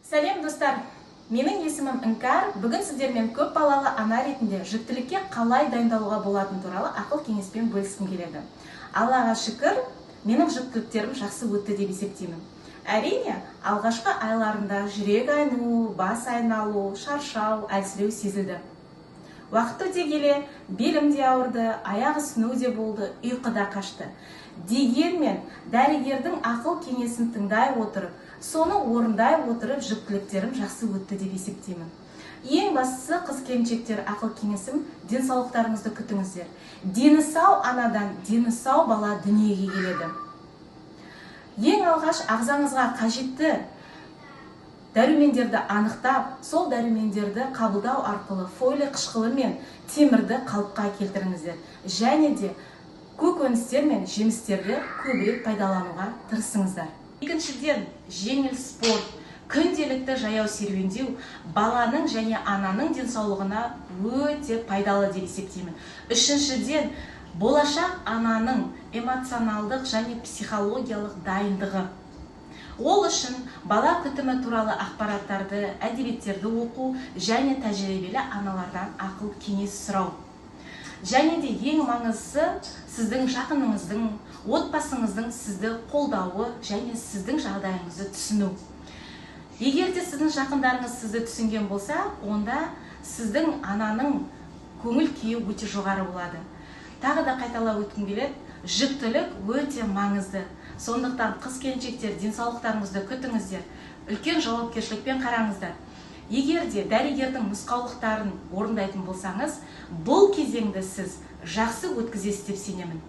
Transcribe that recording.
Сәлем достар, менің есімім Іңкәр. Бүгін сіздермен көп балалы ана ретінде жүктілікке қалай дайындалуға болатыны туралы ақыл кеңеспен бөліскім келеді. Аллаға шүкір, менің жүктіліктерім жақсы өтті деп есептеймін. Әрине, алғашқы айларында жүрек айну, бас айналу, шаршау, әлсіреу сезілді. Уақыт өте келе белім де ауырды, аяқ ісіну де болды, ұйқы да қашты. Дегенмен дәрігердің ақыл кеңесін тыңдай отырып, соны орындай отырып жүктіліктерім жақсы өтті деп есептеймін. Ең бастысы қыз-келіншектер ақыл кеңесім, денсаулықтарыңызды күтіңіздер. Дені сау анадан дені сау бала дүниеге келеді. Ең алғаш ағзаңызға қажетті дәрумендерді анықтап, сол дәрумендерді қабылдау арқылы фолий қышқылы мен темірді қалыпқа келтіріңіздер. Және де көкөністер мен жемістерді көбірек пайдалануға тырысыңыздар. Екіншіден, жеңіл спорт, күнделікті жаяу серуендеу баланың және ананың денсаулығына өте пайдалы деп есептеймін. Үшіншіден, болашақ ананың эмоционалдық және психологиялық дайындығы. Ол үшін бала күтімі туралы ақпараттарды, әдебиеттерді оқу және тәжірибелі аналардан ақыл кеңес сұрау. Және де ең маңыздысы сіздің жақыныңыздың, отбасыңыздың сізді қолдауы және сіздің жағдайыңызды түсіну. Егер де сіздің жақындарыңыз сізді түсінген болса, онда сіздің ананың көңіл күйі өте жоғары болады. Тағы да қайталап өткім келеді, жүктілік өте маңызды. Сондықтан қыз-келіншектер денсаулықтарыңызды күтіңіздер, үлкен жауапкершілікпен қараңыздар. Егер де дәрігердің нұсқаулықтарын орындайтын болсаңыз, бұл кезеңді сіз жақсы өткізесіз деп сенемін.